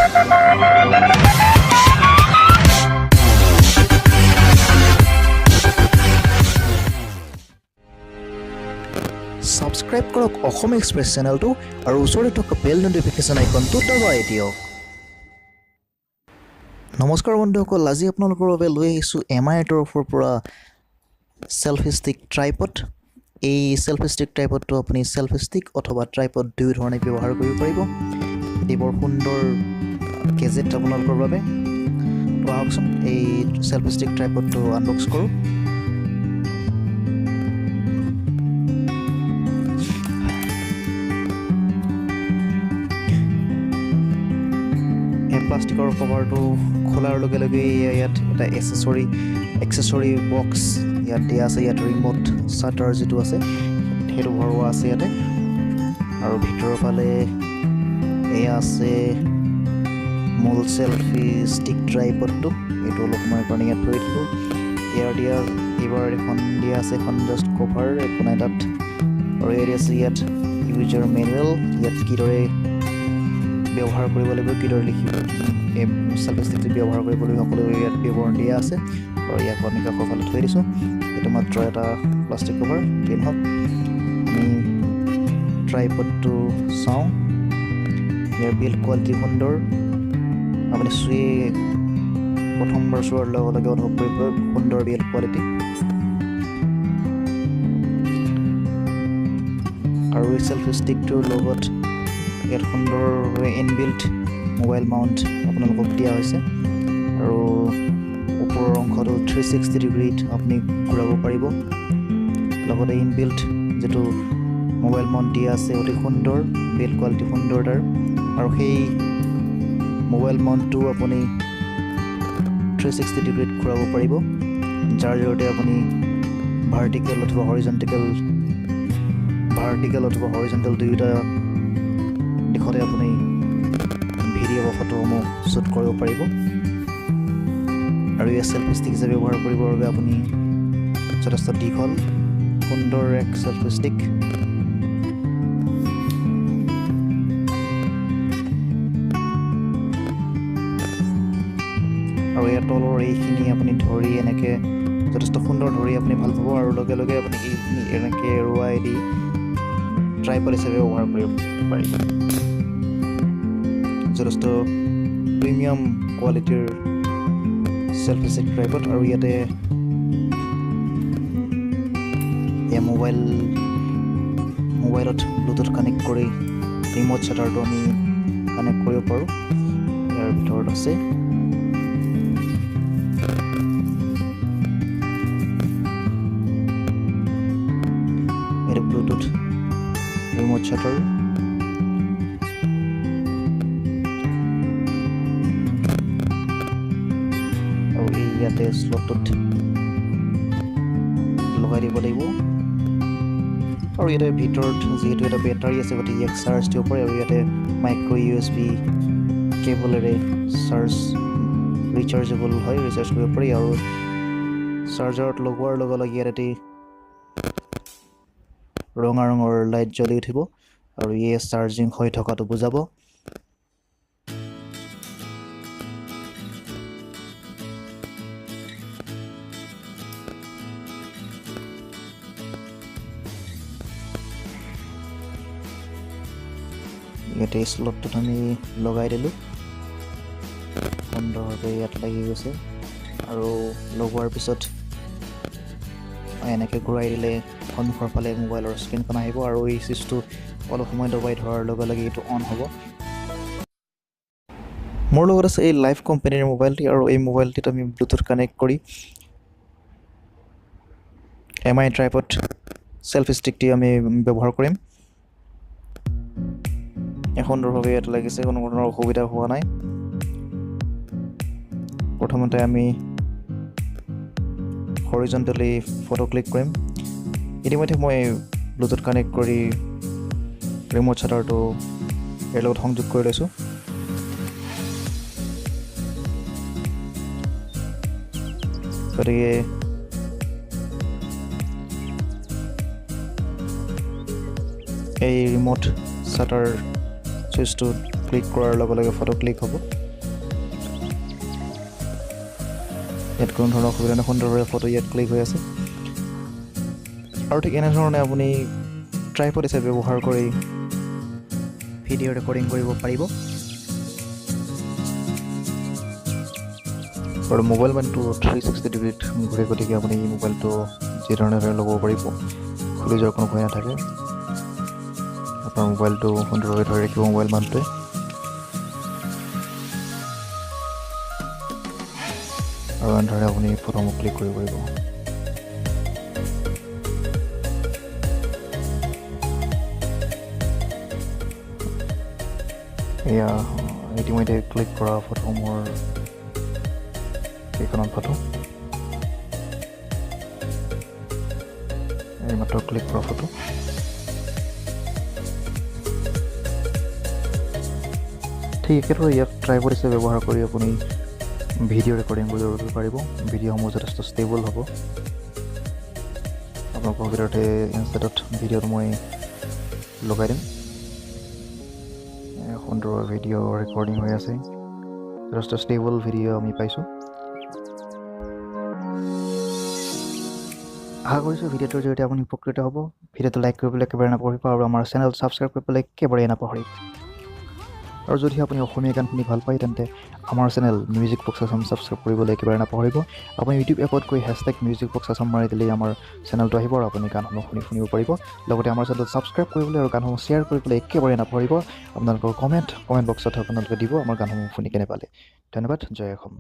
Subscribe কৰক Assam express চেনেলটো আৰু ওচৰতে থকা বেল নটিফিকেশ্যন আইকনটো দবাই দিয়ক। নমস্কাৰ বন্ধুসকল, আজি আপোনালোকৰ বাবে লৈ আহিছোঁ MI তৰফৰ পৰা সেলফি ষ্টিক ট্ৰাইপড। এই সেলফি ষ্টিক ট্ৰাইপডটো আপুনি সেলফি ষ্টিক অথবা ট্ৰাইপড দুই ধৰণে ব্যৱহাৰ কৰিব পাৰিব। এটি বৰ সুন্দৰ গেজেট আপোনালোকৰ বাবে। তো আহকচোন এই সেলফি ষ্টিক ট্ৰাইপডটো আনবক্স কৰোঁ। প্লাষ্টিকৰ কভাৰটো খোলাৰ লগে লগে ইয়াত এটা এক্সেসৰি বক্স ইয়াত দিয়া আছে। ইয়াত ৰিমোট শ্বাটাৰ যিটো আছে সেইটো ভৰোৱা আছে ইয়াতে। আৰু ভিতৰৰ ফালে এয়া আছে মূল সেলফি ষ্টিক ট্ৰাইপডটো। এইটো অলপ সময়ৰ কাৰণে ইয়াত থৈ দিলোঁ। এইবাৰ এখন দিয়া আছে, এখন জাষ্ট কভাৰ, একো নাই তাত। আৰু আছে ইয়াত ইউজাৰ মেনুৱেল, ইয়াত কিদৰে ব্যৱহাৰ কৰিব লাগিব, কিদৰে লিখিব এই সেলফি ষ্টিকটো ব্যৱহাৰ কৰিব লাগিব সকলো ইয়াত বিৱৰণ দিয়া আছে। আৰু ইয়াক আমি কাষৰ ফালে থৈ দিছোঁ। এইটো মাত্ৰ এটা প্লাষ্টিক কভাৰ। ক্লিন হওক। আমি ট্ৰাইপডটো চাওঁ। ইয়াৰ বিল্ড কোৱালিটি সুন্দৰ। আপুনি প্ৰথমবাৰ চোৱাৰ লগে লগে অনুভৱ কৰিব সুন্দৰ বিল্ড কোৱালিটি। আৰু এই সেলফি ষ্টিকটোৰ লগত ইয়াত সুন্দৰভাৱে ইনবিল্ট মোবাইল মাউণ্ট আপোনালোকক দিয়া হৈছে। আৰু ওপৰৰ অংশটো 360 ডিগ্ৰীত আপুনি ঘূৰাব পাৰিব। লগতে ইনবিল্ট যিটো মোবাইল মাউণ্ট দিয়া আছে অতি সুন্দৰ, বিল্ড কোৱালিটি সুন্দৰ তাৰ। আৰু সেই মোবাইল মাউণ্টটো আপুনি 360 ডিগ্ৰীত ঘূৰাব পাৰিব, যাৰ জৰিয়তে আপুনি ভাৰ্টিকেল অথবা হৰিজণ্টেল দুয়োটা দিশতে আপুনি ভিডিঅ' বা ফটোসমূহ শ্বুট কৰিব পাৰিব। আৰু এই সেলফি ষ্টিক হিচাপে ব্যৱহাৰ কৰিবৰ বাবে আপুনি যথেষ্ট দীঘল সুন্দৰ এক সেলফি ষ্টিক। আৰু ইয়াৰ তলৰ এইখিনি আপুনি ধৰি এনেকৈ যথেষ্ট সুন্দৰ ধৰি আপুনি ভাল পাব। আৰু লগে লগে আপুনি এইখিনি এনেকৈ এৰুৱাই দি ট্ৰাইপড হিচাপে ব্যৱহাৰ কৰিব পাৰিব। যথেষ্ট প্ৰিমিয়াম কোৱালিটিৰ সেলফি ষ্টিক ট্ৰাইপড। আৰু ইয়াতে মোবাইলত ব্লুটুথ কানেক্ট কৰি ৰিমোট শ্বাটাৰটো আমি কানেক্ট কৰিব পাৰোঁ। ইয়াৰ ভিতৰত আছে এইটো ব্লুটুথ ৰিমোট শ্বাটাৰ। ইয়াতে স্লটটোত লগাই দিব লাগিব। আৰু ইয়াতে ভিতৰত যিহেতু এটা বেটাৰী আছে গতিকে ইয়াক চাৰ্জ দিব পাৰে। আৰু ইয়াতে মাইক্ৰ' USB কেবলেৰে ৰিচাৰ্জেবল হয়, ৰিচাৰ্জ কৰিব পাৰি। আৰু চাৰ্জাৰত লগোৱাৰ লগে লগে ইয়াত এটি ৰঙা ৰঙৰ লাইট জ্বলি উঠিব আৰু ইয়ে চাৰ্জিং হৈ থকাটো বুজাব। ইয়াতে স্লটটোত আমি লগাই দিলোঁ। সুন্দৰভাৱে ইয়াত লাগি গৈছে। আৰু লগোৱাৰ পিছত এনেকৈ ঘূৰাই দিলে সন্মুখৰ ফালে মোবাইলৰ স্ক্ৰীণখন আহিব। আৰু এই চুইচটো অলপ সময় দবাই ধৰাৰ লগে লগে এইটো অন হ'ব। মোৰ লগত আছে এই লাইফ কোম্পানীৰ মোবাইলটি। আৰু এই মোবাইলটিত আমি ব্লুটুথ কানেক্ট কৰি MI ট্ৰাইপড সেলফি ষ্টিকটি আমি ব্যৱহাৰ কৰিম। সুন্দৰভাৱে ইয়াত লাগিছে, কোনো ধৰণৰ অসুবিধা হোৱা নাই। প্ৰথমতে আমি হৰিজণ্টেলি ফটো ক্লিক কৰিম। ইতিমধ্যে মই ব্লুটুথ কানেক্ট কৰি ৰিমোট শ্বাটাৰটো ইয়াৰ লগত সংযোগ কৰি লৈছোঁ। গতিকে এই ৰিমোট শ্বাটাৰ চুইচটো ক্লিক কৰাৰ লগে লগে ফটো ক্লিক হ'ব ইয়াত কোনো ধৰণৰ অসুবিধা নাই সুন্দৰভাৱে ফটো ইয়াত ক্লিক হৈ আছে আৰু ঠিক এনেধৰণে আপুনি ট্ৰাইপড হিচাপে ব্যৱহাৰ কৰি ভিডিঅ' ৰেকৰ্ডিং কৰিব পাৰিব আৰু মোবাইল মানটো 360 ডিগ্ৰীত ঘূৰে গতিকে আপুনি এই মোবাইলটো যিধৰণে ল'ব পাৰিব খুলি যোৱাৰ কোনো ভয় নাথাকে আপোনাৰ মোবাইলটো সুন্দৰভাৱে ধৰি ৰাখিব মোবাইল মানটোৱে আৰু এনেদৰে আপুনি ফটোসমূহ ক্লিক কৰিব পাৰিব এয়া ইতিমধ্যে ক্লিক কৰা ফটোসমূহৰ এইখনত ফটো এইমাত্ৰ ক্লিক কৰা ফটো ঠিক একেদৰে ইয়াক ট্ৰাইপড হিচাপে ব্যৱহাৰ কৰি আপুনি ভিডিঅ' ৰেকৰ্ডিং কৰিব পাৰিব ভিডিঅ'সমূহ যথেষ্ট ষ্টেবল হ'ব আপোনালোকৰ ভিতৰতে ইনষ্টেটত ভিডিঅ'টো মই লগাই দিম সুন্দৰ ভিডিঅ' ৰেকৰ্ডিং হৈ আছে যথেষ্ট ষ্টেবল ভিডিঅ' আমি পাইছোঁ আশা কৰিছোঁ ভিডিঅ'টোৰ জৰিয়তে আপুনি উপকৃত হ'ব ভিডিঅ'টো লাইক কৰিবলৈ একেবাৰে নাপাহৰিব আৰু আমাৰ চেনেল ছাবস্ক্ৰাইব কৰিবলৈ একেবাৰে নাপাহৰিব আৰু যদি আপুনি অসমীয়া গান শুনি ভাল পায় তেন্তে আমাৰ channel music box Assam subscribe কৰিবলৈ একেবাৰে নাপাহৰিব আপুনি ইউটিউব এপত গৈ #মিউজিক বক্স আছাম মাৰি দিলেই আমাৰ চেনেলটো আহিব আৰু আপুনি গানসমূহ শুনিব পাৰিব লগতে আমাৰ চেনেলটো ছাবস্ক্ৰাইব কৰিবলৈ আৰু গানসমূহ শ্বেয়াৰ কৰিবলৈ একেবাৰে নাপাহৰিব আপোনালোকৰ কমেণ্ট বক্সত আপোনালোকে দিব আমাৰ গানসমূহ শুনি কেনে পালে ধন্যবাদ জয় অসম